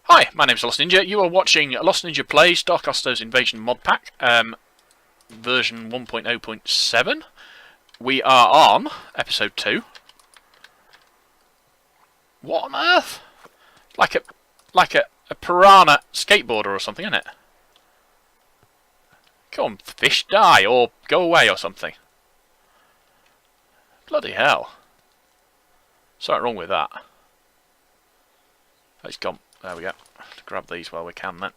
Hi, my name's Lost Ninja. You are watching Lost Ninja Plays Darkosto's Invasion Modpack, version 1.0.7. We are on episode 2. What on earth? Like a piranha skateboarder or something, isn't it? Come on, fish, die or go away or something. Bloody hell. Something wrong with that. It's gone. There we go. Grab these while we can then.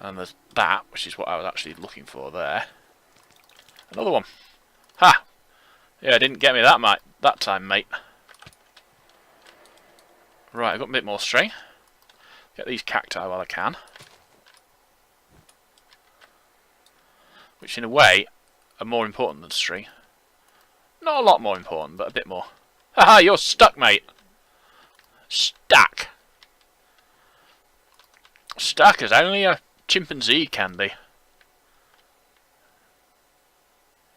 And there's that, which is what I was actually looking for there. Another one. Ha! Yeah, didn't get me that time, mate. Right, I've got a bit more string. Get these cacti while I can. Which in a way are more important than string. Not a lot more important, but a bit more. Haha, you're stuck, mate. Stuck. Stuck as only a chimpanzee can be.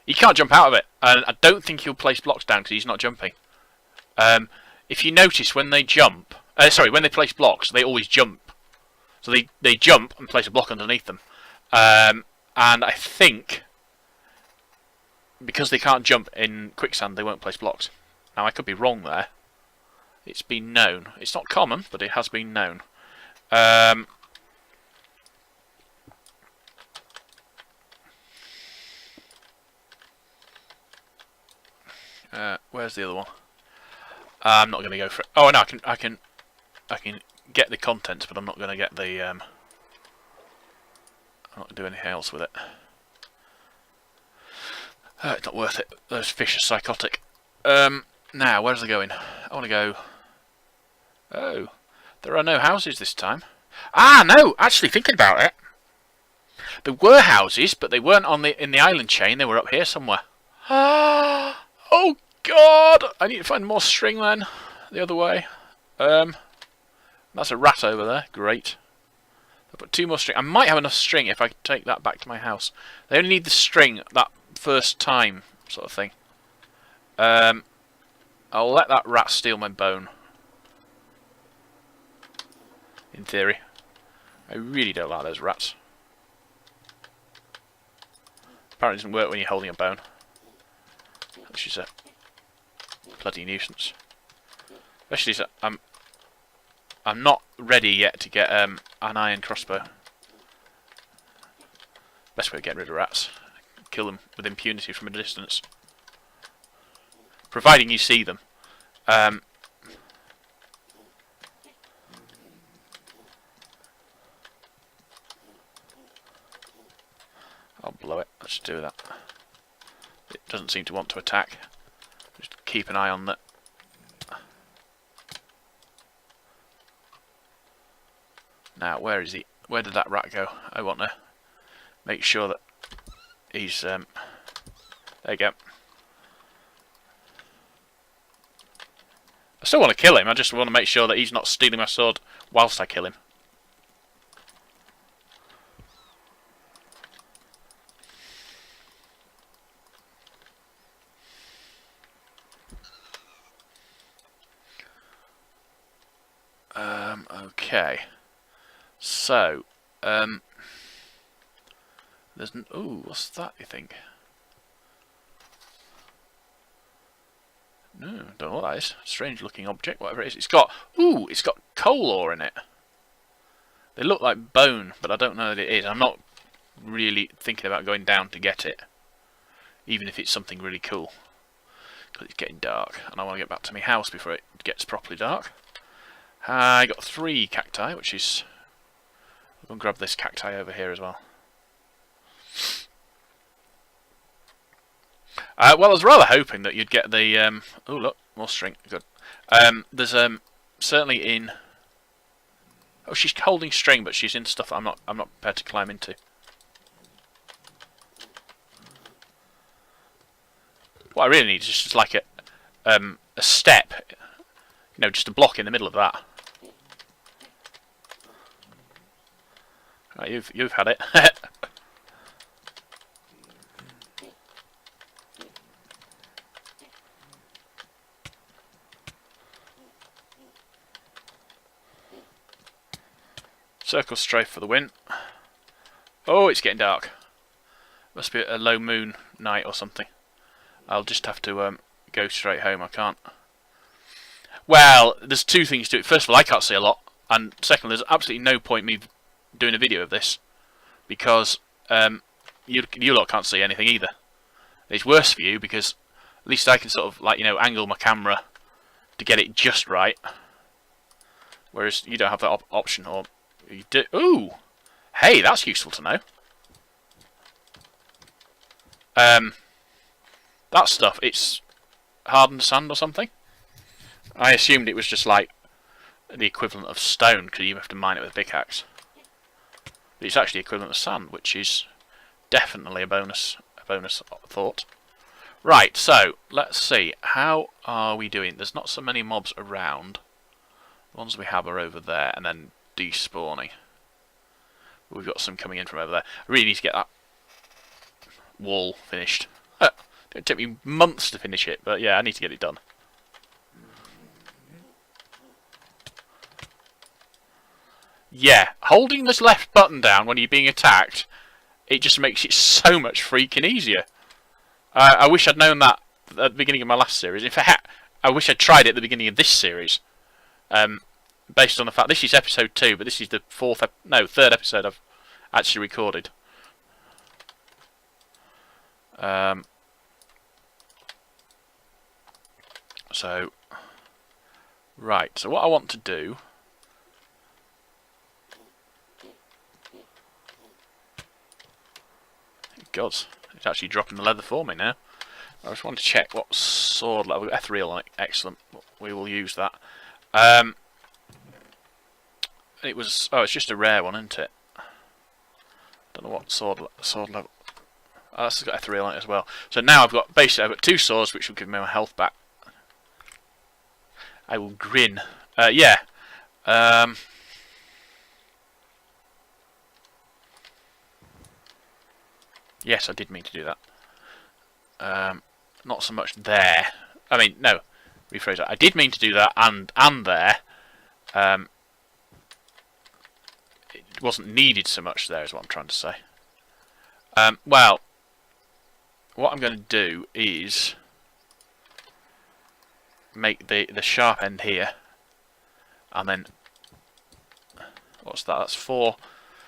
He can't jump out of it, and I don't think he'll place blocks down because he's not jumping. If you notice, when they jump, when they place blocks, they always jump. So they jump and place a block underneath them. And I think because they can't jump in quicksand, they won't place blocks. Now, I could be wrong there. It's been known. It's not common, but it has been known. Where's the other one? I'm not going to go for it. Oh no, I can get the contents, but I'm not going to get the. I'm not going to do anything else with it. It's not worth it. Those fish are psychotic. Now, where's it going? I want to go. Oh, there are no houses this time. Ah, no. Actually, thinking about it, there were houses, but they weren't in the island chain. They were up here somewhere. Oh God! I need to find more string then. The other way. That's a rat over there. Great. I'll put 2 more string. I might have enough string if I take that back to my house. They only need the string that first time, sort of thing. I'll let that rat steal my bone. In theory. I really don't like those rats. Apparently it doesn't work when you're holding a bone. Which is a bloody nuisance. Especially as I'm not ready yet to get an iron crossbow. Best way of getting rid of rats. Kill them with impunity from a distance. Providing you see them. I'll blow it. Let's do that. It doesn't seem to want to attack. Just keep an eye on that. Now, where is he? Where did that rat go? I want to make sure that he's... there you go. I still want to kill him, I just want to make sure that he's not stealing my sword whilst I kill him. Okay. So, there's ooh, what's that, you think? No, don't know what that is. Strange looking object, whatever it is. It's got coal ore in it. They look like bone, but I don't know that it is. I'm not really thinking about going down to get it. Even if it's something really cool. Because it's getting dark, and I want to get back to my house before it gets properly dark. I got 3 cacti, which is... I'm going to grab this cacti over here as well. Well, I was rather hoping that you'd get the... oh, look, more string. Good. There's certainly in... Oh, she's holding string, but she's in stuff I'm not prepared to climb into. What I really need is just like a step. You know, just a block in the middle of that. Right, you've had it. Circle strafe for the win. Oh, it's getting dark. Must be a low moon night or something. I'll just have to go straight home. I can't. Well, there's two things to it. First of all, I can't see a lot, and second, there's absolutely no point me doing a video of this because you lot can't see anything either. It's worse for you because at least I can sort of angle my camera to get it just right, whereas you don't have that option, or you do. Ooh, hey, that's useful to know. That stuff, it's hardened sand or something. I assumed it was just like the equivalent of stone because you have to mine it with a pickaxe. But it's actually equivalent of sand, which is definitely a bonus thought. Right, so let's see. How are we doing? There's not so many mobs around. The ones we have are over there and then despawning. We've got some coming in from over there. I really need to get that wall finished. It took me months to finish it, but yeah, I need to get it done. Yeah, holding this left button down when you're being attacked, it just makes it so much freaking easier. I wish I'd known that at the beginning of my last series. In fact, I wish I'd tried it at the beginning of this series. Based on the fact this is episode 2, but this is the third episode I've actually recorded. So, right, so what I want to do... God, it's actually dropping the leather for me now. I just want to check what sword level. Ethereal, excellent. We will use that. It was. Oh, it's just a rare one, isn't it? Don't know what sword level. Oh, that's got ethereal on it as well. So now I've got 2 swords, which will give me my health back. I will grin. Yeah. Yes, I did mean to do that. Not so much there. I mean, no. Rephrase that. I did mean to do that and there. It wasn't needed so much there, is what I'm trying to say. Well, what I'm going to do is make the sharp end here, and then what's that? That's 4,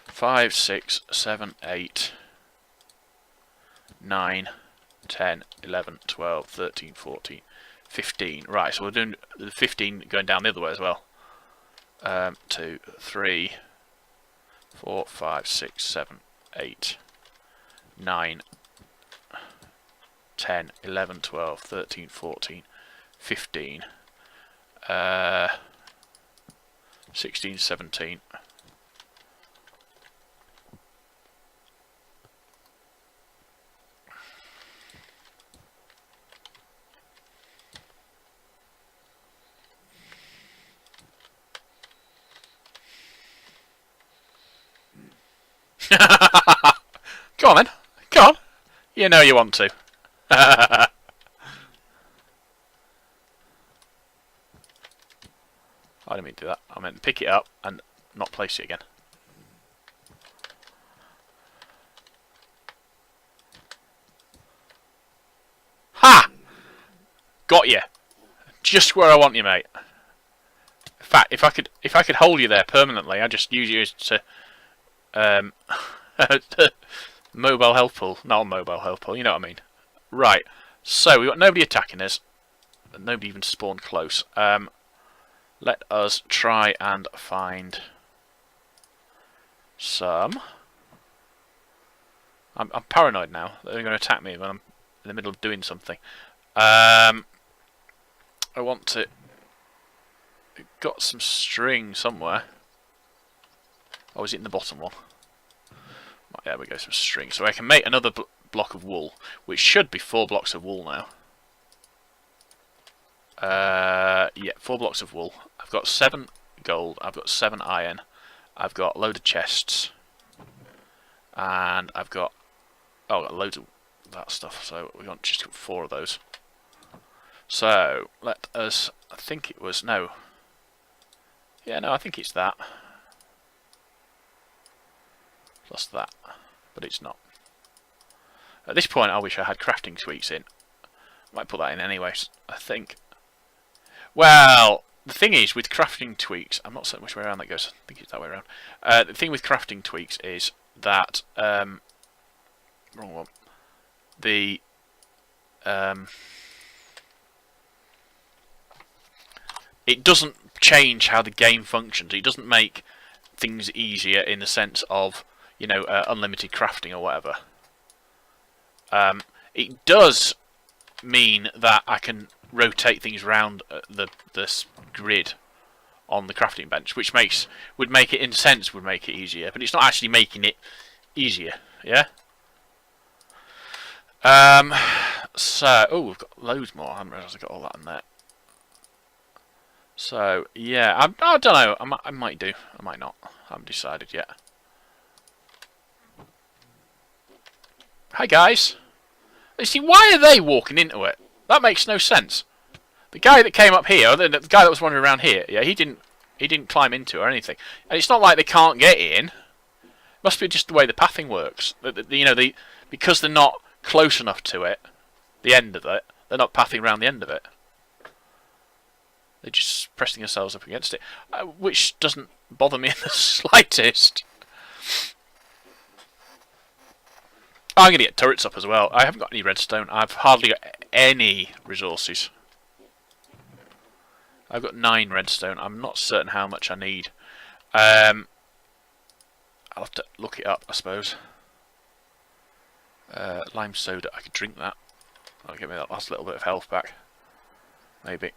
5, 6, 7, 8, 9, 10, 11, 12, 13, 14, 15. Right, so we're doing the 15 going down the other way as well. 2, 3, 4, 5, 6, 7, 8, 9, 10, 11, 12, 13, 14, 15, 16, 17. Go on then. Go on. You know you want to. I didn't mean to do that. I meant pick it up and not place it again. Ha! Got you. Just where I want you, mate. In fact, if I could hold you there permanently, I'd just use you as to mobile health pool. Not a mobile health pool, you know what I mean. Right. So we've got nobody attacking us. Nobody even spawned close. Let us try and find some. I'm paranoid now that they're going to attack me when I'm in the middle of doing something. I want to... Got some string somewhere. Oh, is it in the bottom one? Right, there we go, some string. So I can make another block of wool, which should be 4 blocks of wool now. Yeah, 4 blocks of wool. I've got 7 gold, I've got 7 iron, I've got a load of chests, and I've got loads of that stuff, so we want just 4 of those. So, let us, I think it was, no. Yeah, no, I think it's that. Plus that. But it's not. At this point, I wish I had crafting tweaks in. Might put that in anyways, I think. Well, the thing is, with crafting tweaks, I'm not certain which way around that goes. I think it's that way around. The thing with crafting tweaks is that... wrong one. The... it doesn't change how the game functions. It doesn't make things easier in the sense of, you know, unlimited crafting or whatever. It does mean that I can rotate things around this grid on the crafting bench, which would make it, in a sense, would make it easier, but it's not actually making it easier. Yeah. So, oh, we've got loads more. I haven't realised I got all that in there. So, yeah, I don't know. I might do. I might not. I haven't decided yet. Hi, guys. You see, why are they walking into it? That makes no sense. The guy that came up here, the guy that was wandering around here, yeah, he didn't climb into it or anything. And it's not like they can't get in. It must be just the way the pathing works. You know, because they're not close enough to it, the end of it, they're not pathing around the end of it. They're just pressing themselves up against it, which doesn't bother me in the slightest. I'm going to get turrets up as well. I haven't got any redstone. I've hardly got any resources. I've got 9 redstone. I'm not certain how much I need. I'll have to look it up, I suppose. Lime soda. I could drink that. That'll give me that last little bit of health back. Maybe.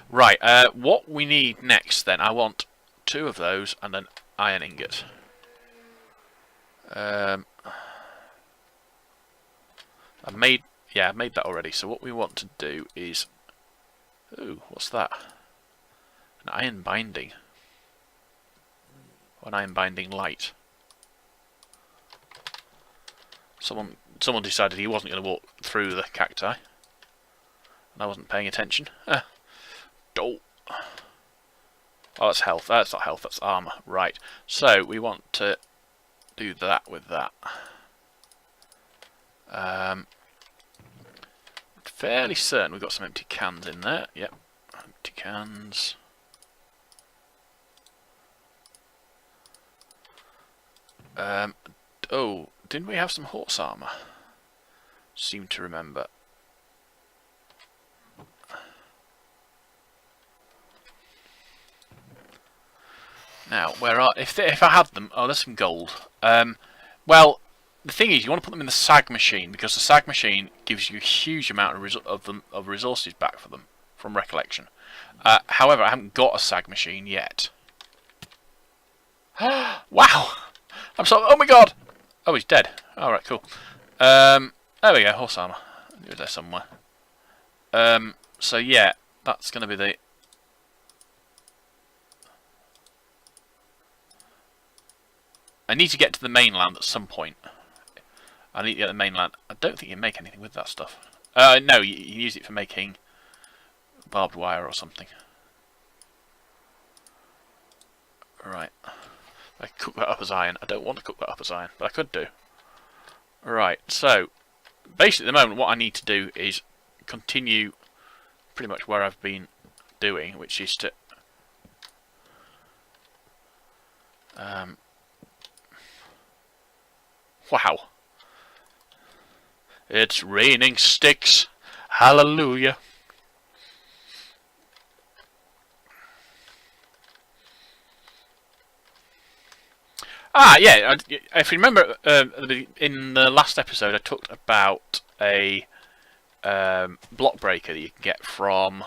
Right, what we need next then, I want 2 of those and an iron ingot. I've made that already, so what we want to do is... Ooh, what's that? An iron binding. Or an iron binding light. Someone decided he wasn't going to walk through the cacti. And I wasn't paying attention. Oh, that's health. That's not health, that's armour. Right. So, we want to do that with that. Fairly certain we've got some empty cans in there. Yep. Empty cans. Oh, didn't we have some horse armour? Seem to remember. Now, where are... If I had them... Oh, there's some gold. Well, the thing is, you want to put them in the sag machine, because the sag machine gives you a huge amount of resources back for them, from recollection. However, I haven't got a sag machine yet. Wow! I'm so... Oh my god! Oh, he's dead. Alright, cool. There we go, horse armour. It was there somewhere. So yeah, that's going to be the... I need to get to the mainland at some point. I need to get to the mainland. I don't think you can make anything with that stuff. No, you use it for making barbed wire or something. Right. I cook that up as iron. I don't want to cook that up as iron, but I could do. Right, so basically at the moment what I need to do is continue pretty much where I've been doing, which is to wow. It's raining sticks. Hallelujah. Ah, yeah. If you remember, in the last episode, I talked about a block breaker that you can get from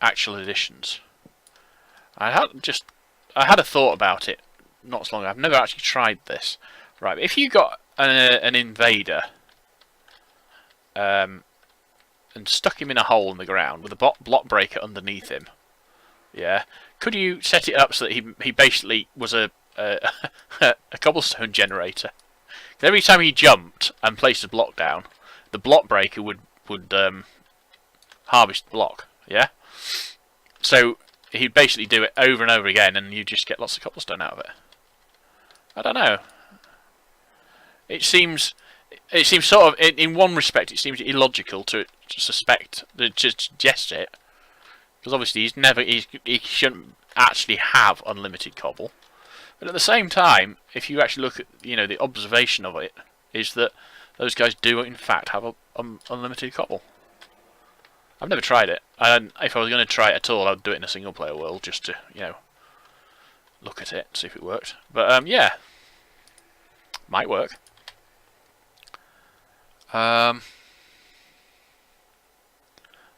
Actual Editions. I had a thought about it not so long ago. I've never actually tried this. Right, but if you got an invader and stuck him in a hole in the ground with a block breaker underneath him, yeah, could you set it up so that he basically was a cobblestone generator? Every time he jumped and placed a block down, the block breaker would harvest the block. Yeah. So he'd basically do it over and over again, and you just get lots of cobblestone out of it. I don't know. It seems sort of, in one respect, it seems illogical to suggest it, because obviously he shouldn't actually have unlimited cobble. But at the same time, if you actually look at the observation of it, is that those guys do in fact have unlimited cobble. I've never tried it. If I was going to try it at all, I'd do it in a single player world just to look at it, see if it worked. But yeah, might work.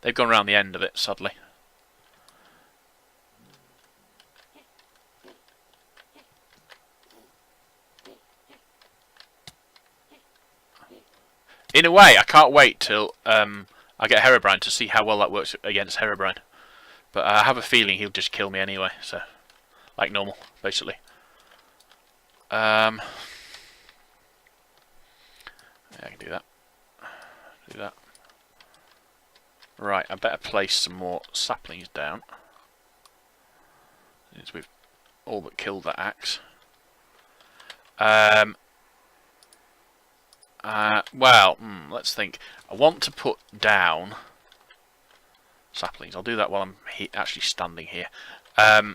They've gone around the end of it, sadly. In a way, I can't wait till I get Herobrine to see how well that works against Herobrine. But I have a feeling he'll just kill me anyway, so like normal, basically. Yeah, I can do that. Do that. Right, I better place some more saplings down. Since we've all but killed that axe. Well, let's think. I want to put down saplings. I'll do that while I'm actually standing here. I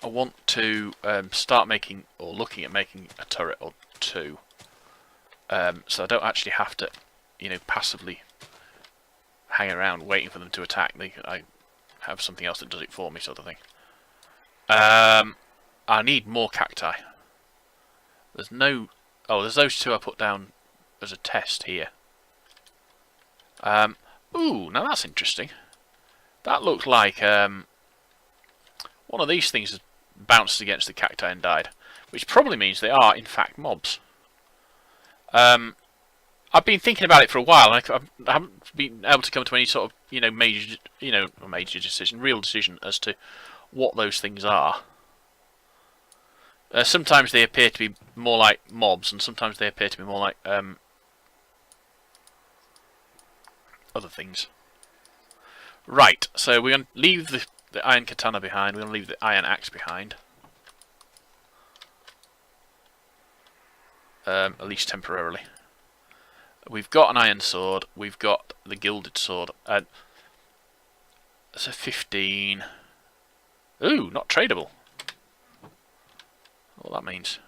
want to start making, or looking at making, a turret or two. So I don't actually have to, passively hang around waiting for them to attack. I have something else that does it for me, sort of thing. I need more cacti. There's no... Oh, there's those two I put down as a test here. Ooh, now that's interesting. That looked like one of these things has bounced against the cacti and died, which probably means they are, in fact, mobs. I've been thinking about it for a while, and I haven't been able to come to any sort of, major decision, real decision as to what those things are. Sometimes they appear to be more like mobs, and sometimes they appear to be more like other things. Right, so we're going to leave the iron katana behind, we're going to leave the iron axe behind. At least temporarily. We've got an iron sword, we've got the gilded sword. That's a 15. Ooh, not tradable. What that means.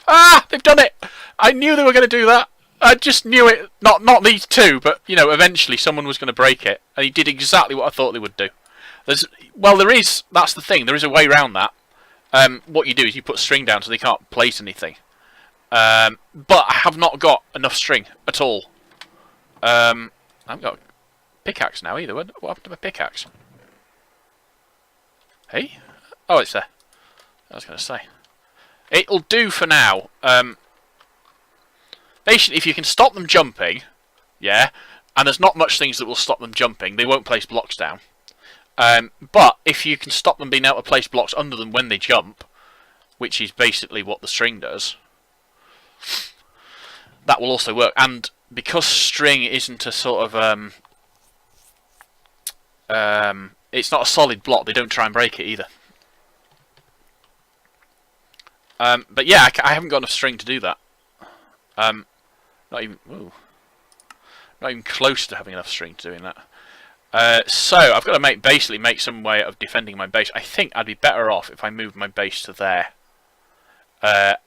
Ah! They've done it! I knew they were going to do that! I just knew it. Not these two, but, eventually someone was going to break it. And he did exactly what I thought they would do. That's the thing, there is a way around that. What you do is you put string down so they can't place anything. But I have not got enough string at all. I haven't got a pickaxe now either. What happened to my pickaxe? Hey? Oh, it's there. I was going to say. It'll do for now. Basically, if you can stop them jumping, yeah, and there's not much things that will stop them jumping, they won't place blocks down. But if you can stop them being able to place blocks under them when they jump, which is basically what the string does, that will also work. And because string isn't a sort of it's not a solid block, they don't try and break it either. But yeah, I haven't got enough string to do that. Not even close to having enough string to doing that. So I've got to basically make some way of defending my base. I think I'd be better off if I moved my base to there. I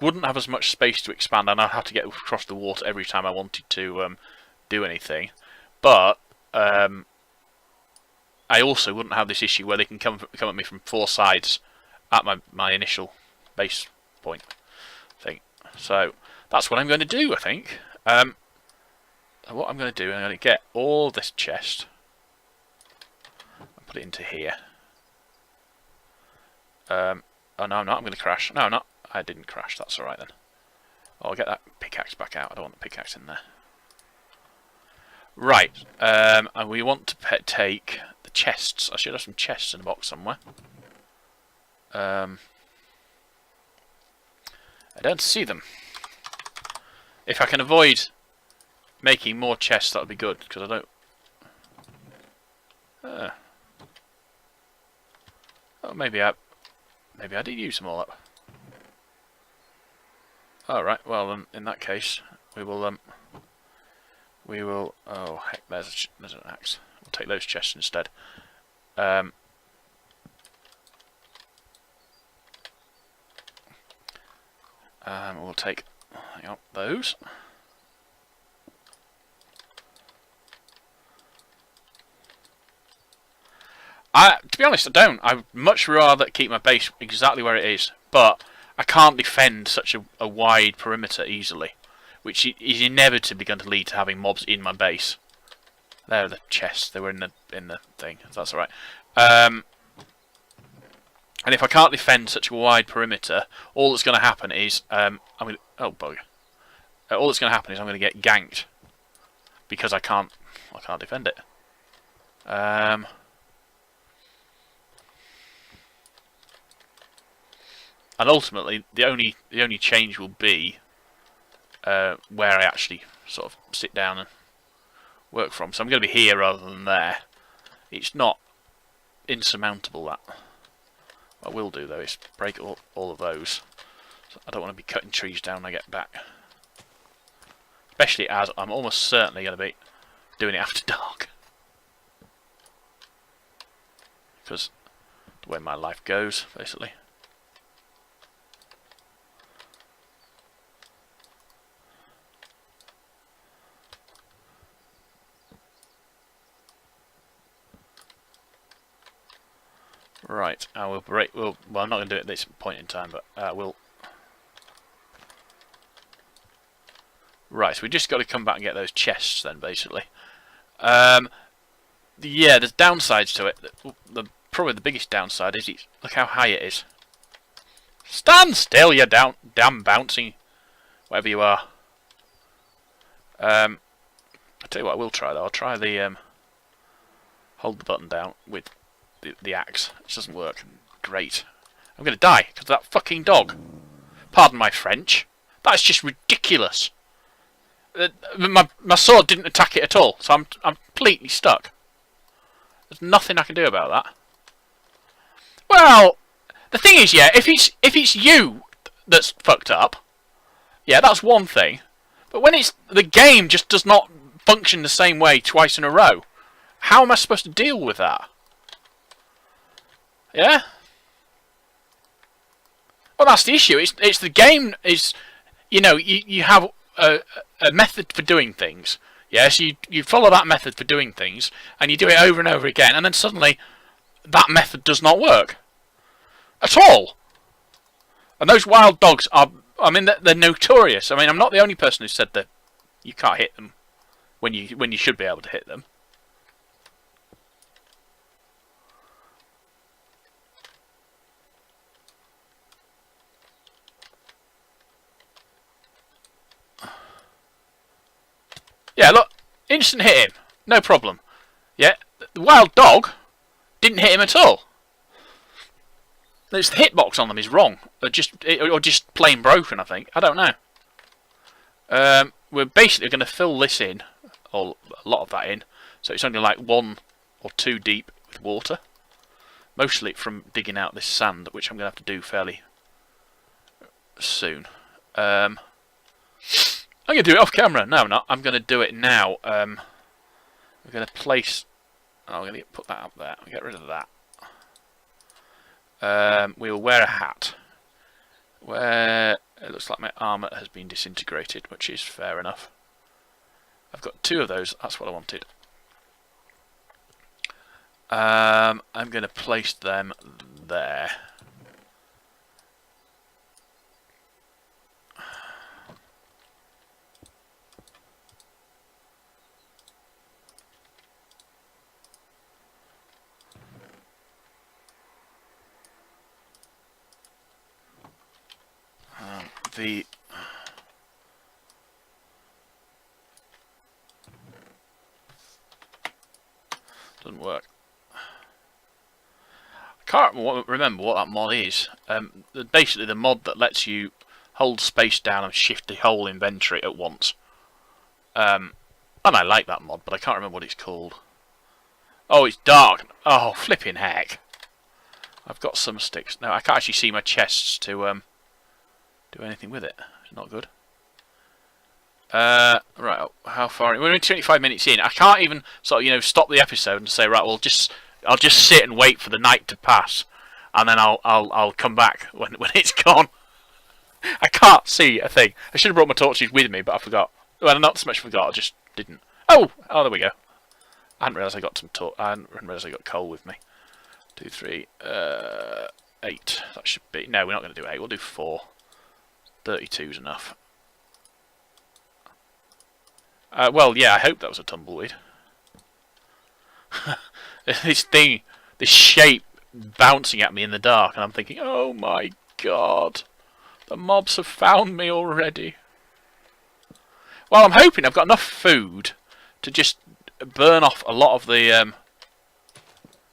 wouldn't have as much space to expand, and I'd have to get across the water every time I wanted to do anything. But I also wouldn't have this issue where they can come at me from four sides at my initial base point thing. So that's what I'm going to do, I think. What I'm going to do, I'm going to get all this chest and put it into here. Oh no, I'm not. I'm going to crash. No, I'm not. I didn't crash. That's alright then. I'll get that pickaxe back out. I don't want the pickaxe in there. Right. And we want to take the chests. I should have some chests in a box somewhere. I don't see them. If I can avoid making more chests, that would be good, because I don't... Oh, maybe I did use them all up. Alright, well, in that case, we will, oh, heck, there's an axe. We'll take those chests instead. We'll take, hang on, those. To be honest, I don't. I'd much rather keep my base exactly where it is, but I can't defend such a wide perimeter easily, which is inevitably going to lead to having mobs in my base. There are the chests. They were in the thing. That's all right. And if I can't defend such a wide perimeter, all that's going to happen is oh bugger. All that's going to happen is I'm going to get ganked because I can't defend it. And ultimately, the only change will be where I actually sort of sit down and work from. So I'm going to be here rather than there. It's not insurmountable, that. What I will do though is break all of those. So I don't want to be cutting trees down when I get back. Especially as I'm almost certainly going to be doing it after dark. Because the way my life goes, basically. Right, I will break. Well, I'm not going to do it at this point in time, but we'll. Right, so we just got to come back and get those chests then, basically. Yeah, there's downsides to it. Probably the biggest downside is look how high it is. Stand still, you damn bouncy, whatever you are. I'll tell you what I will try though. I'll try the hold the button down with the axe. It doesn't work. Great. I'm going to die because of that fucking dog. Pardon my French. That's just ridiculous. My sword didn't attack it at all, so I'm completely stuck. There's nothing I can do about that. Well, the thing is, yeah, if it's you that's fucked up, yeah, that's one thing. But when it's the game just does not function the same way twice in a row, how am I supposed to deal with that? Yeah? Well, that's the issue. It's the game is, you know, you have a method for doing things. Yeah, so you follow that method for doing things, and you do it over and over again, and then suddenly that method does not work at all. And those wild dogs are, I mean, they're notorious. I mean, I'm not the only person who said that you can't hit them when you should be able to hit them. Yeah, look, instant hit him, no problem. Yeah, the wild dog didn't hit him at all. It's the hitbox on them is wrong, or just plain broken. I think, I don't know. We're basically going to fill this in, or a lot of that in, so it's only like 1 or 2 deep with water. Mostly from digging out this sand, which I'm going to have to do fairly soon. I'm going to do it off camera. No, I'm not. I'm going to do it now. I'm going to place... Oh, I'm going to put that up there. I'll get rid of that. We'll wear a hat. Where it looks like my armour has been disintegrated, which is fair enough. I've got 2 of those. That's what I wanted. I'm going to place them there. Doesn't work. I can't remember what that mod is. Basically the mod that lets you hold space down and shift the whole inventory at once. And I like that mod, but I can't remember what it's called. Oh, it's dark. Oh, flipping heck. I've got some sticks. No, I can't actually see my chests to do anything with it. It's not good. Right, how far? We're only 25 minutes in. I can't even sort of, stop the episode and say, right, well, I'll just sit and wait for the night to pass, and then I'll come back when it's gone. I can't see a thing. I should have brought my torches with me, but I forgot. Well, not so much forgot. I just didn't. Oh, there we go. I hadn't realised I got I hadn't realised I got coal with me. 2, 3, 8. That should be. No, we're not going to do 8. We'll do 4. 32 is enough. Well, yeah, I hope that was a tumbleweed. This shape bouncing at me in the dark, and I'm thinking, oh my god, the mobs have found me already. Well, I'm hoping I've got enough food to just burn off a lot of the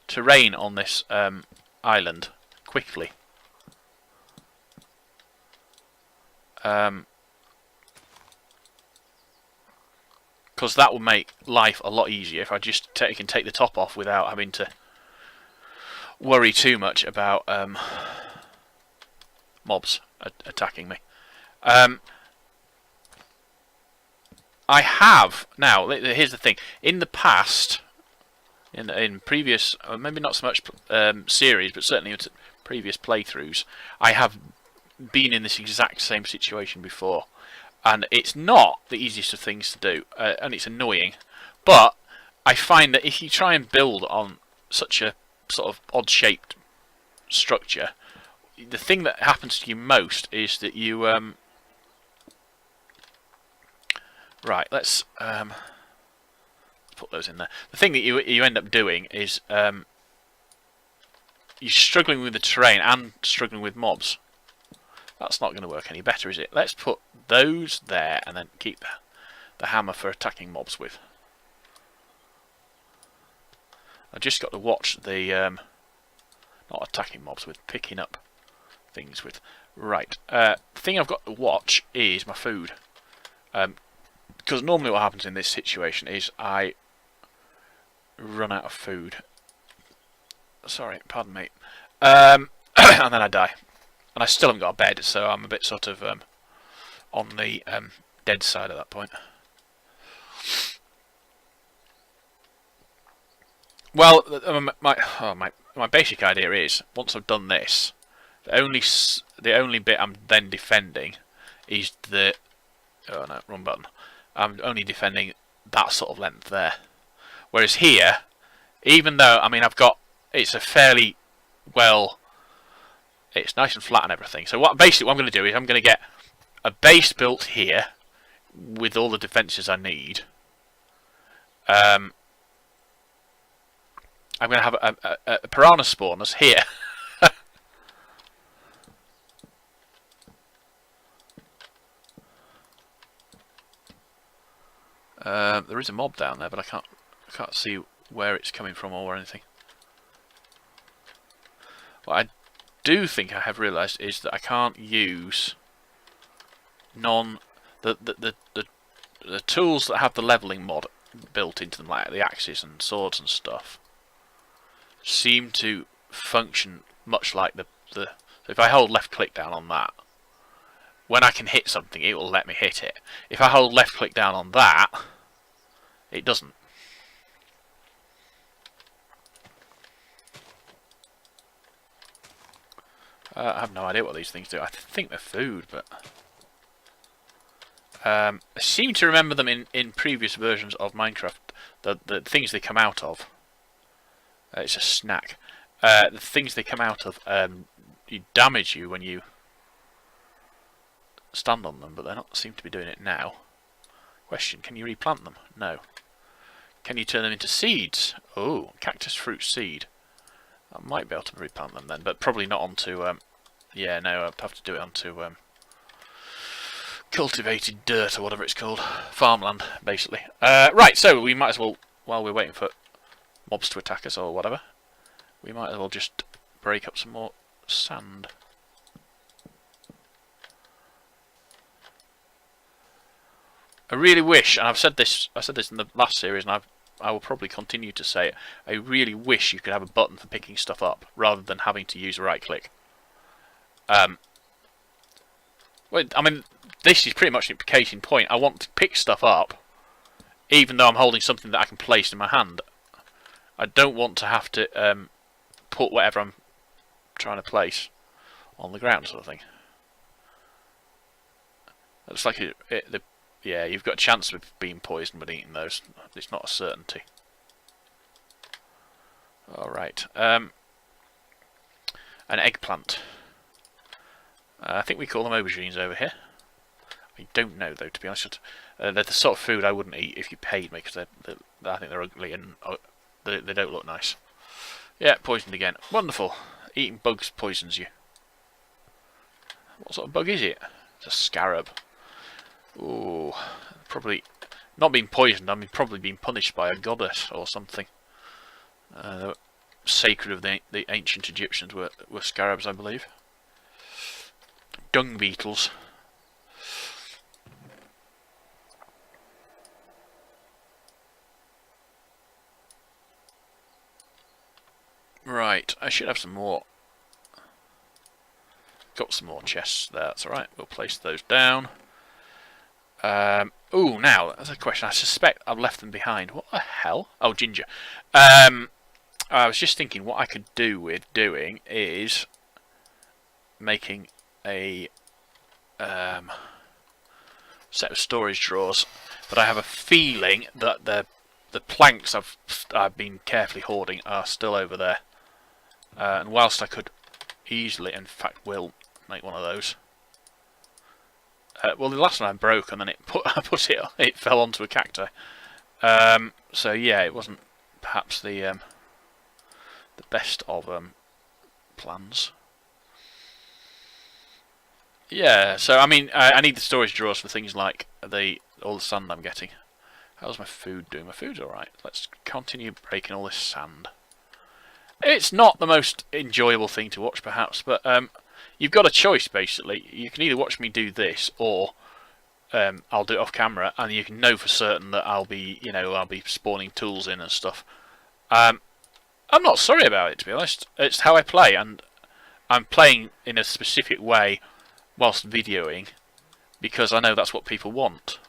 terrain on this island quickly. Because that will make life a lot easier if I just can take the top off without having to worry too much about mobs attacking me. I have now. Here's the thing: in the past, in previous, maybe not so much series, but certainly previous playthroughs, I have been in this exact same situation before. And it's not the easiest of things to do, and it's annoying. But I find that if you try and build on such a sort of odd-shaped structure, the thing that happens to you most is that you... Right, let's put those in there. The thing that you end up doing is you're struggling with the terrain and struggling with mobs. That's not going to work any better, is it? Let's put those there and then keep the hammer for attacking mobs with. I've just got to watch the not attacking mobs with, picking up things with. Right, the thing I've got to watch is my food, because normally what happens in this situation is I run out of food. Sorry, pardon me, and then I die. And I still haven't got a bed, so I'm a bit sort of on the dead side at that point. Well, my basic idea is, once I've done this, the only bit I'm then defending is the... Oh no, wrong button. I'm only defending that sort of length there. Whereas here, even though, I mean, it's a fairly well... It's nice and flat and everything. So basically what I'm going to do is I'm going to get a base built here with all the defences I need. I'm going to have a piranha spawners here. There is a mob down there, but I can't see where it's coming from or anything. What I do think I have realised is that I can't use the tools that have the levelling mod built into them, like the axes and swords and stuff, seem to function much like so if I hold left click down on that, when I can hit something, it will let me hit it. If I hold left click down on that, it doesn't. I have no idea what these things do. I think they're food, but I seem to remember them in previous versions of Minecraft. The things they come out of. It's a snack. The things they come out of damage you when you stand on them, but they don't seem to be doing it now. Question: can you replant them? No. Can you turn them into seeds? Oh, cactus fruit seed. I might be able to replant them then, but probably not onto... yeah, no, I'd have to do it onto cultivated dirt or whatever it's called. Farmland, basically. Right, so we might as well, while we're waiting for mobs to attack us or whatever, we might as well just break up some more sand. I really wish, and I've said this in the last series, and I will probably continue to say it. I really wish you could have a button for picking stuff up rather than having to use a right click. Well, I mean, this is pretty much an case in point. I want to pick stuff up, even though I'm holding something that I can place in my hand. I don't want to have to put whatever I'm trying to place on the ground, sort of thing. Looks like yeah, you've got a chance of being poisoned when eating those. It's not a certainty. Alright. An eggplant. I think we call them aubergines over here. I don't know, though, to be honest. They're the sort of food I wouldn't eat if you paid me, because I think they're ugly and they don't look nice. Yeah, poisoned again. Wonderful. Eating bugs poisons you. What sort of bug is it? It's a scarab. Ooh, probably not being poisoned. I mean, probably being punished by a goddess or something. Sacred of the ancient Egyptians were scarabs, I believe. Dung beetles. Right, I should have some more. Got some more chests there, that's alright. We'll place those down. Ooh, now, that's a question. I suspect I've left them behind. What the hell? Oh, ginger. I was just thinking what I could do with doing is making a set of storage drawers, but I have a feeling that the planks I've been carefully hoarding are still over there. And whilst I could easily, in fact will, make one of those. Well, the last one I broke, and then it fell onto a cacti. So yeah, it wasn't perhaps the best of plans. Yeah, so I mean, I need the storage drawers for things like all the sand I'm getting. How's my food doing? My food's alright. Let's continue breaking all this sand. It's not the most enjoyable thing to watch, perhaps, but you've got a choice, basically. You can either watch me do this, or I'll do it off camera, and you can know for certain that I'll be spawning tools in and stuff. I'm not sorry about it, to be honest. It's how I play, and I'm playing in a specific way whilst videoing, because I know that's what people want.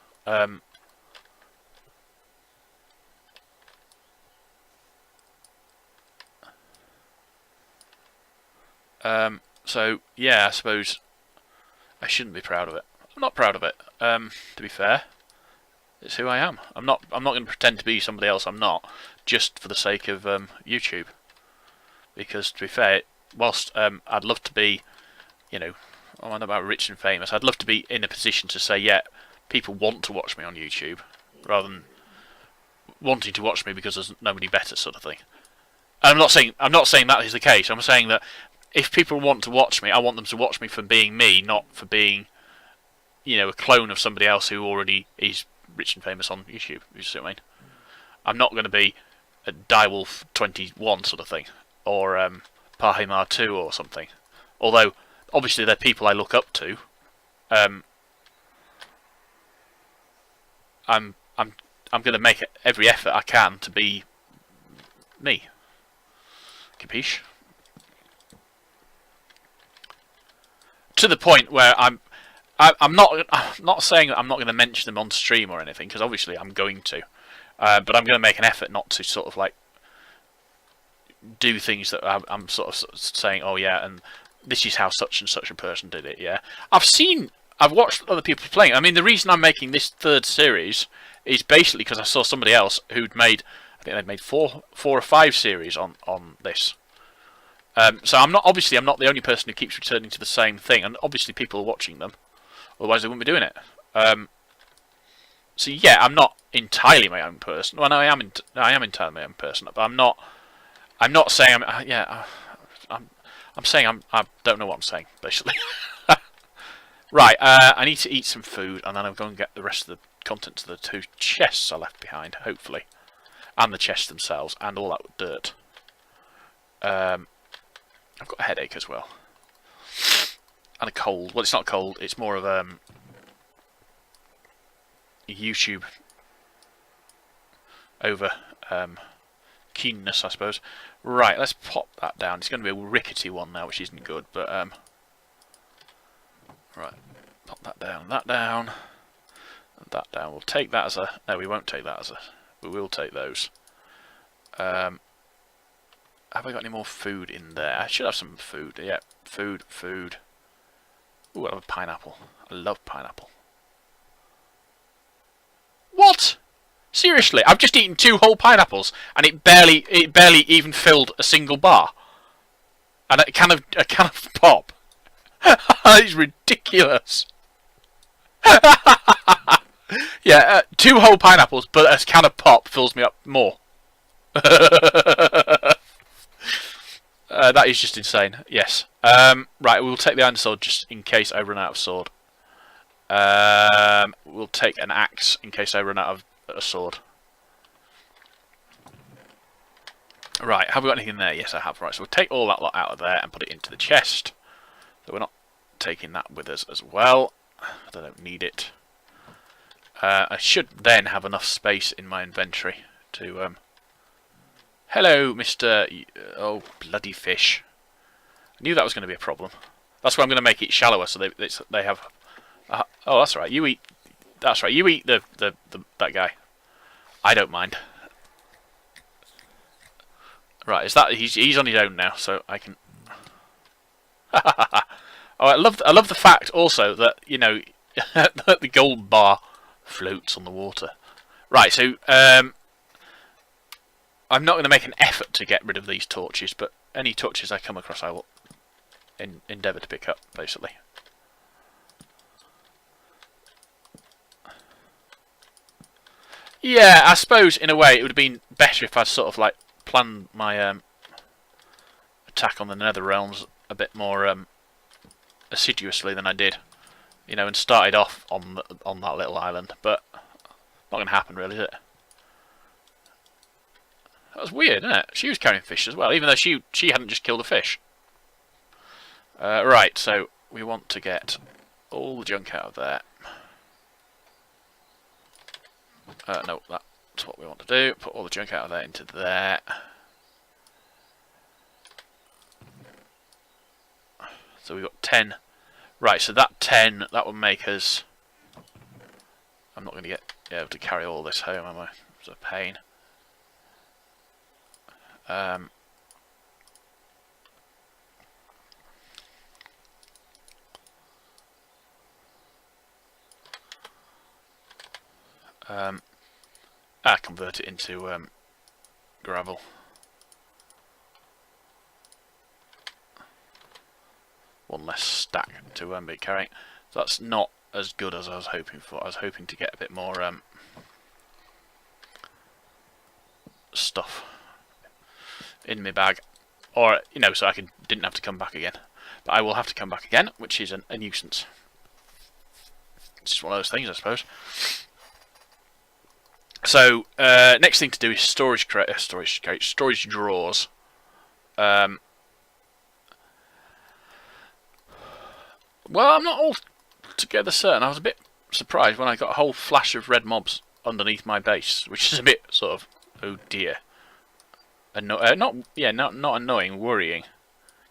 So yeah, I suppose I shouldn't be proud of it. I'm not proud of it. To be fair, it's who I am. I'm not going to pretend to be somebody else. I'm not, just for the sake of YouTube. Because to be fair, whilst I'd love to be, I'm not about rich and famous. I'd love to be in a position to say, yeah, people want to watch me on YouTube, rather than wanting to watch me because there's nobody better, sort of thing. And I'm not saying that is the case. I'm saying that if people want to watch me, I want them to watch me for being me, not for being, a clone of somebody else who already is rich and famous on YouTube. You see what I mean? I'm not going to be a Direwolf 21 sort of thing, or Pahimar 2 or something. Although, obviously, they're people I look up to. I'm going to make every effort I can to be me. Capiche? To the point where I'm not saying that I'm not going to mention them on stream or anything, because obviously I'm going to, but I'm going to make an effort not to sort of like do things that I'm sort of saying, oh yeah, and this is how such and such a person did it. Yeah, I've watched other people playing. I mean, the reason I'm making this third series is basically because I saw somebody else who'd made, I think they'd made four or five series on this. So I'm not the only person who keeps returning to the same thing, and obviously people are watching them, otherwise they wouldn't be doing it. So yeah, I'm not entirely my own person. Well, no, I am entirely my own person, but I'm not saying I'm saying I don't know what I'm saying, basically. Right, I need to eat some food, and then I'm going to get the rest of the contents of the two chests I left behind, hopefully, and the chests themselves, and all that dirt. I've got a headache as well. And a cold. Well, it's not cold, it's more of YouTube over keenness, I suppose. Right, let's pop that down. It's going to be a rickety one now, which isn't good, but right, pop that down, and that down. We'll take that as a... No, we won't take that as a... We will take those. Have I got any more food in there? I should have some food. Yeah, food. Ooh, I love pineapple. I love pineapple. What? Seriously, I've just eaten 2 whole pineapples, and it barely even filled a single bar. And a can of pop. That is ridiculous. Yeah, 2 whole pineapples, but a can of pop fills me up more. That is just insane. Yes. Right, we'll take the iron sword just in case I run out of sword. We'll take an axe in case I run out of a sword. Right, have we got anything there? Yes, I have. Right, so we'll take all that lot out of there and put it into the chest. So we're not taking that with us as well. I don't need it. I should then have enough space in my inventory to... Hello, Mr... Oh, bloody fish. I knew that was going to be a problem. That's why I'm going to make it shallower so they have... oh, that's right. You eat... That's right. You eat that guy. I don't mind. Right, is that... He's on his own now, so I can... Oh, I love the fact also that, you know, that the gold bar floats on the water. Right, so I'm not going to make an effort to get rid of these torches, but any torches I come across I will endeavour to pick up, basically. Yeah, I suppose in a way it would have been better if I'd sort of like planned my attack on the Nether Realms a bit more assiduously than I did, you know, and started off on that little island. But not going to happen, really, is it? That was weird, isn't it? She was carrying fish as well, even though she hadn't just killed a fish. Right, so we want to get all the junk out of there. No, that's what we want to do. Put all the junk out of there into there. So we've got 10. Right, so that 10, that will make us... I'm not going to get able to carry all this home, am I? It's a pain. Convert it into gravel. One less stack to be carrying. So that's not as good as I was hoping for. I was hoping to get a bit more stuff in my bag, or you know, so I didn't have to come back again. But I will have to come back again, which is a nuisance. It's just one of those things, I suppose. So next thing to do is storage drawers. Well, I'm not altogether certain. I was a bit surprised when I got a whole flash of red mobs underneath my base, which is a bit sort of, oh dear. Not annoying, worrying.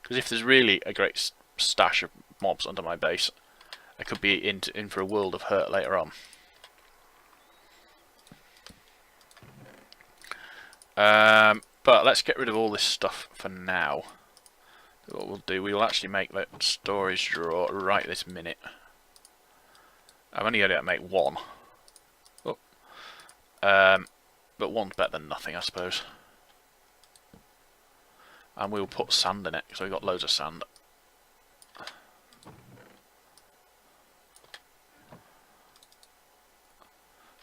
Because if there's really a great stash of mobs under my base, I could be in for a world of hurt later on. But let's get rid of all this stuff for now. What we'll do, we will actually make that storage drawer right this minute. I'm only going to make one. Oh. But one's better than nothing, I suppose. And we'll put sand in it, because we've got loads of sand.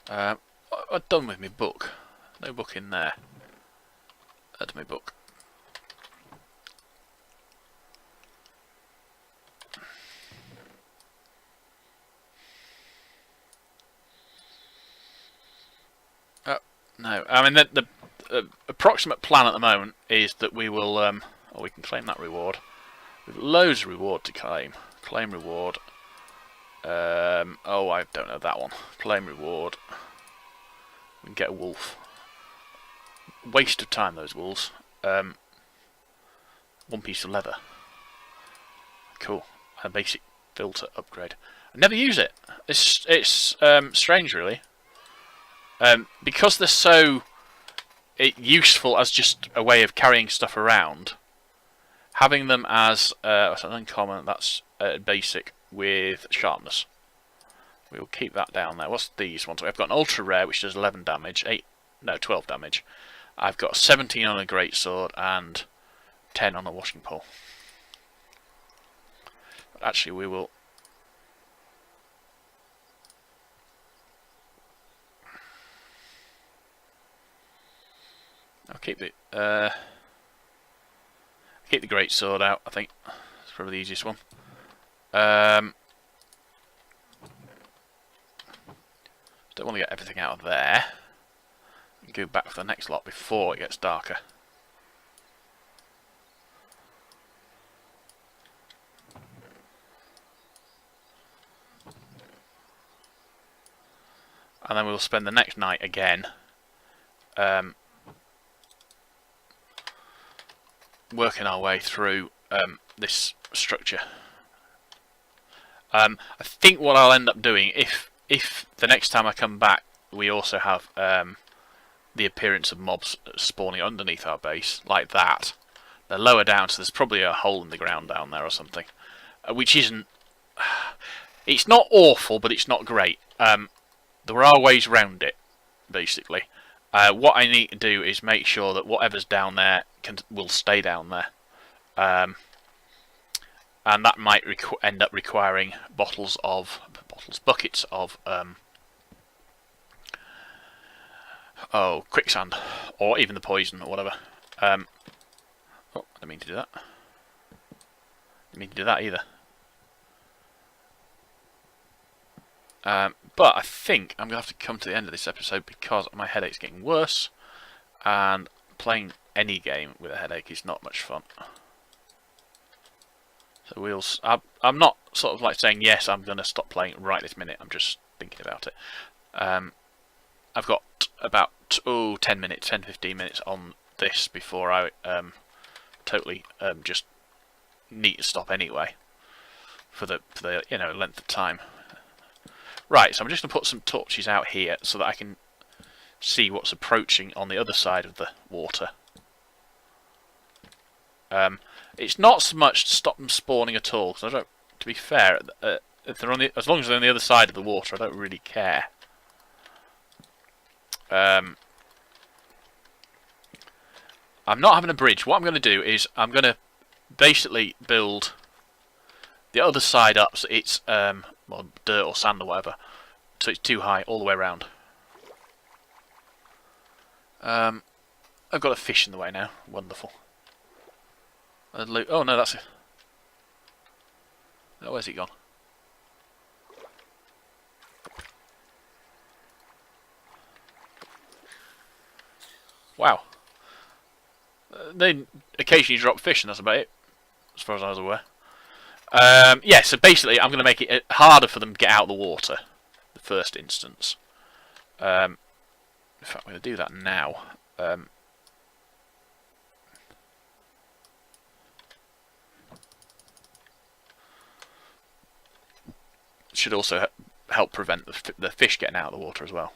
What have I done with my book? No book in there. That's my book. No, I mean the approximate plan at the moment is that we will. Oh, we can claim that reward. We've got loads of reward to claim. Claim reward. Oh, I don't know that one. Claim reward. We can get a wolf. waste of time, those walls. One piece of leather. Cool. A basic filter upgrade. I never use it. It's strange, really. Because they're so useful as just a way of carrying stuff around. Having them as something uncommon, that's basic with sharpness. We will keep that down there. What's these ones? I've got an ultra rare which does 11 damage, 12 damage. I've got 17 on a greatsword and 10 on a washing pole. But actually, we will. I'll keep the greatsword out. I think it's probably the easiest one. Don't want to get everything out of there. Go back for the next lot before it gets darker. And then we'll spend the next night again working our way through this structure. I think what I'll end up doing, if the next time I come back we also have the appearance of mobs spawning underneath our base, like that. They're lower down, so there's probably a hole in the ground down there or something. Which isn't... It's not awful, but it's not great. There are ways around it, basically. What I need to do is make sure that whatever's down there will stay down there. And that might end up requiring buckets of quicksand, or even the poison, or whatever. Oh, I didn't mean to do that. Didn't mean to do that either. But I think I'm going to have to come to the end of this episode because my headache's getting worse, and playing any game with a headache is not much fun. So I'm not sort of like saying yes, I'm going to stop playing right this minute. I'm just thinking about it. I've got about 10 minutes, 10-15 minutes on this before I totally just need to stop anyway for the length of time. Right, so I'm just going to put some torches out here so that I can see what's approaching on the other side of the water. It's not so much to stop them spawning at all, because I don't. To be fair, if they're as long as they're on the other side of the water, I don't really care. I'm not having a bridge. What I'm going to do is I'm going to basically build the other side up so it's well, dirt or sand or whatever, so it's too high all the way around. I've got a fish in the way now. Wonderful. Oh no, that's it. Oh, where's he gone? Wow. They occasionally drop fish, and that's about it, as far as I was aware. Yeah, so basically I'm going to make it harder for them to get out of the water, the first instance. In fact, I'm going to do that now. Should also help prevent the fish getting out of the water as well.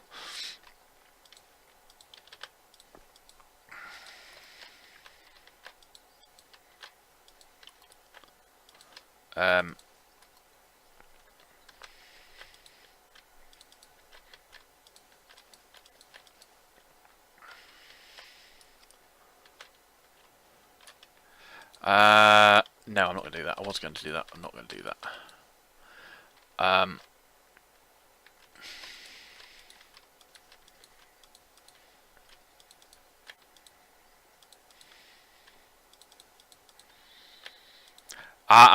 No, I'm not going to do that. I was going to do that. I'm not going to do that. I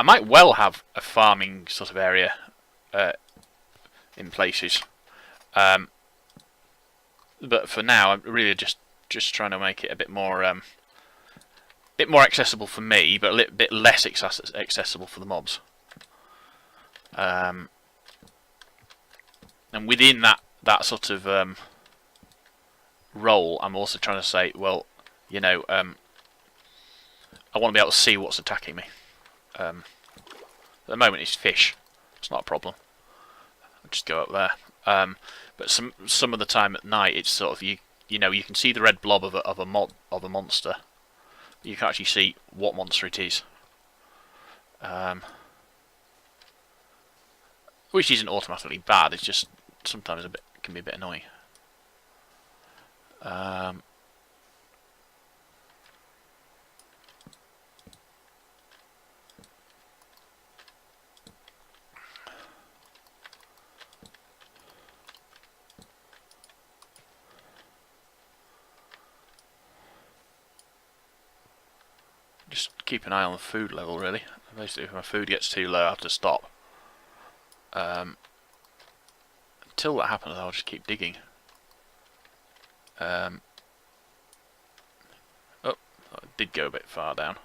might well have a farming sort of area in places, but for now I'm really just trying to make it a bit more accessible for me, but a little bit less accessible for the mobs. And within that sort of roll, I'm also trying to say, well, you know, I want to be able to see what's attacking me. At the moment, it's fish. It's not a problem. I'll just go up there. But some of the time at night, it's sort of you know, you can see the red blob of a monster. You can actually see what monster it is. Which isn't automatically bad. It's just sometimes can be a bit annoying. Just keep an eye on the food level, really. Basically, if my food gets too low, I have to stop. Until that happens, I'll just keep digging. Oh, it did go a bit far down.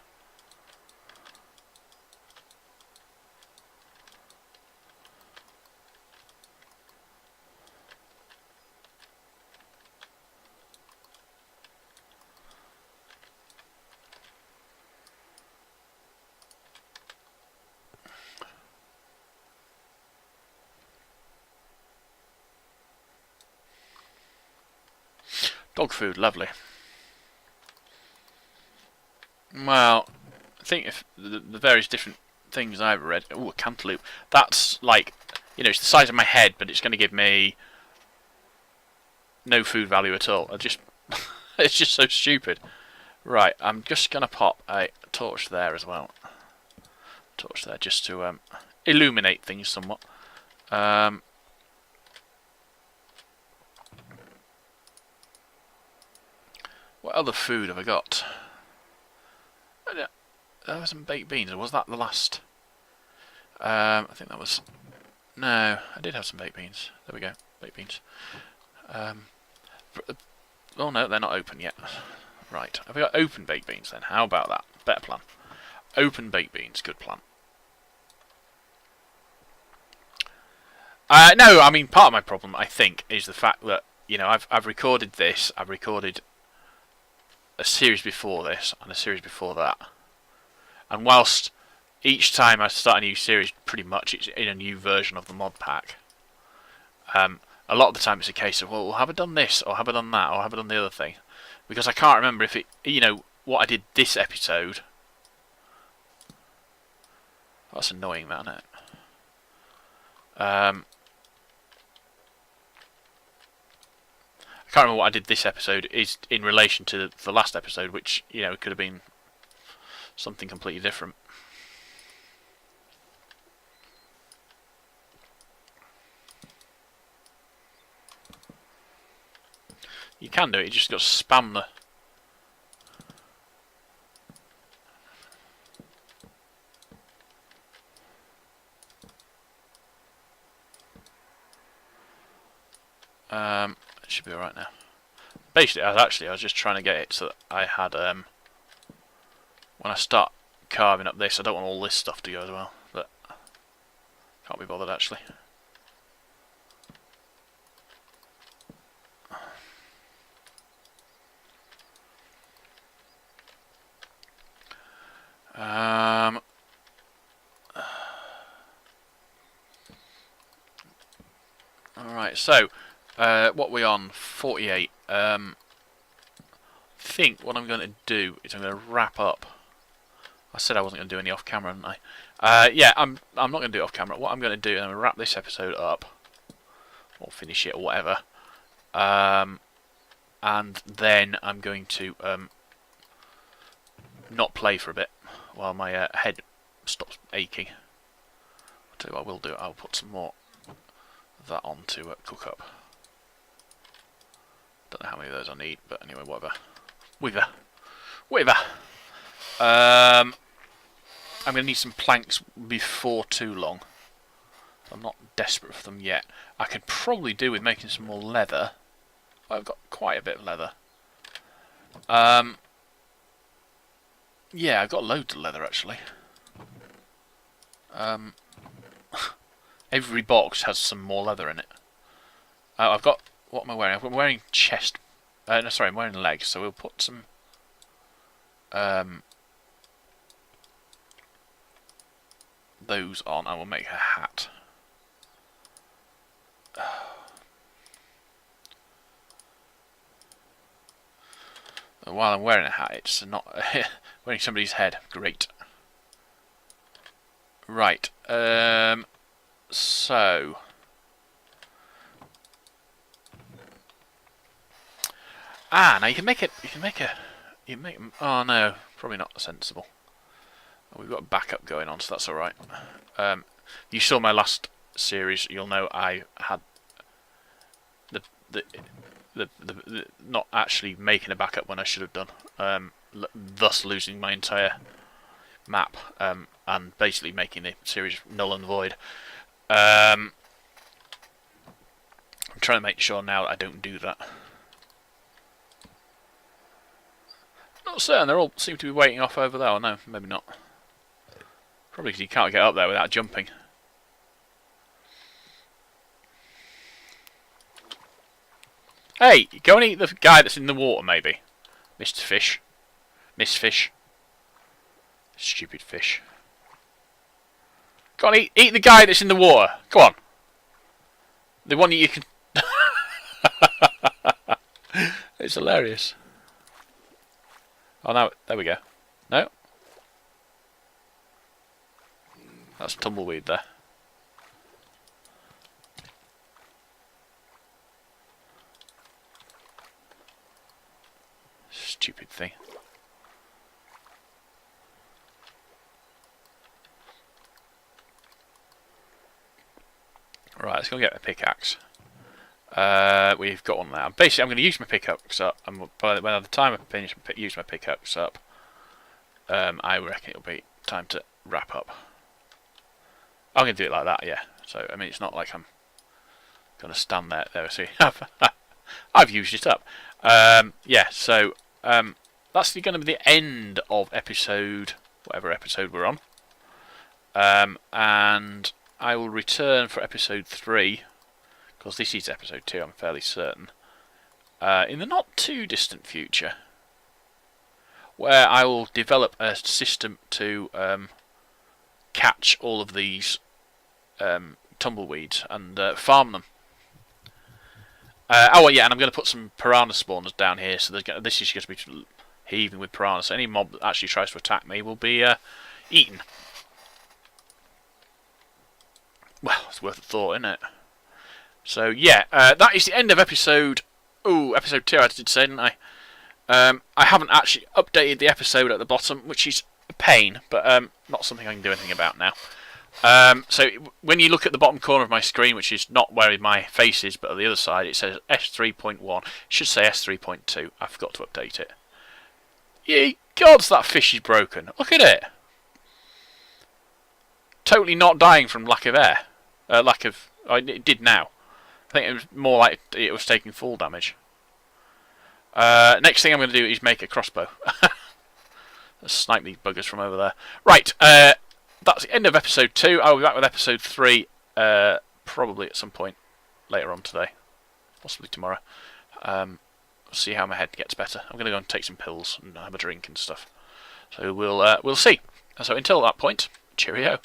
Dog food, lovely. Well, I think if the various different things I've read. Oh, a cantaloupe. That's like, you know, it's the size of my head, but it's going to give me no food value at all. It's just so stupid. Right, I'm just going to pop a torch there as well. Torch there just to illuminate things somewhat. What other food have I got? There was some baked beans. Was that the last? I think that was... No, I did have some baked beans. There we go, baked beans. Oh no, they're not open yet. Right, have we got open baked beans then? How about that? Better plan. Open baked beans, good plan. No, I mean, part of my problem, I think, is the fact that, you know, I've recorded this, I've recorded a series before this, and a series before that. And whilst each time I start a new series, pretty much it's in a new version of the mod pack, a lot of the time it's a case of, well, have I done this, or have I done that, or have I done the other thing? Because I can't remember if it, you know, what I did this episode. That's annoying, that, isn't it? I can't remember what I did this episode is in relation to the last episode, which, you know, could have been something completely different. You can do it, you just got to spam the... It should be alright now. Basically, I was just trying to get it so that I had, when I start carving up this, I don't want all this stuff to go as well, but can't be bothered actually. Alright, so what we on? 48. I think what I'm going to do is I'm going to wrap up. I said I wasn't going to do any off camera, didn't I? Yeah, I'm not going to do it off camera. What I'm going to do is I'm going to wrap this episode up, or finish it, or whatever. And then I'm going to not play for a bit while my head stops aching. I'll tell you what I will do. I'll put some more of that on to cook up. Don't know how many of those I need, but anyway, whatever. Whatever. I'm going to need some planks before too long. I'm not desperate for them yet. I could probably do with making some more leather. I've got quite a bit of leather. Yeah, I've got loads of leather actually. Every box has some more leather in it. I've got... What am I wearing? I'm wearing chest No, sorry, I'm wearing legs, so we'll put some those on, and we'll make a hat. While I'm wearing a hat, it's not wearing somebody's head. Great. Right. So. Now you can make it. You can make a. You make. Oh no, probably not sensible. We've got a backup going on, so that's all right. You saw my last series. You'll know I had the not actually making a backup when I should have done, thus losing my entire map, and basically making the series null and void. I'm trying to make sure now that I don't do that. Not certain, they all seem to be waiting off over there. Or no, maybe not. Probably because you can't get up there without jumping. Hey, go and eat the guy that's in the water, maybe. Mr. Fish. Miss Fish. Stupid fish. Go on, eat the guy that's in the water. Go on. The one that you can... It's hilarious. Oh, no, there we go. No? That's tumbleweed there. Stupid thing. Right, let's go get a pickaxe. We've got one now. Basically, I'm going to use my pickaxe up, and by the time I finish use my pickaxe up, I reckon it'll be time to wrap up. I'm going to do it like that, yeah. So, I mean, it's not like I'm going to stand there. See, I've used it up. Yeah, so that's going to be the end of episode, whatever episode we're on. And I will return for episode 3, because this is episode 2, I'm fairly certain, in the not too distant future, where I will develop a system to catch all of these tumbleweeds and farm them. Oh well, yeah, and I'm going to put some piranha spawners down here, so this is going to be heaving with piranhas. So any mob that actually tries to attack me will be eaten. Well, it's worth a thought, isn't it? So yeah, that is the end of episode. Episode 2. I did say, didn't I? I haven't actually updated the episode at the bottom, which is a pain, but not something I can do anything about now. So when you look at the bottom corner of my screen, which is not where my face is, but on the other side, it says S3.1. It should say S3.2. I forgot to update it. Ye gods, that fish is broken. Look at it. Totally not dying from lack of air. It did now. I think it was more like it was taking full damage. Next thing I'm going to do is make a crossbow. Let's snipe these buggers from over there. Right, that's the end of episode 2. I'll be back with episode 3 probably at some point later on today. Possibly tomorrow. See how my head gets better. I'm going to go and take some pills and have a drink and stuff. So we'll see. So until that point, cheerio.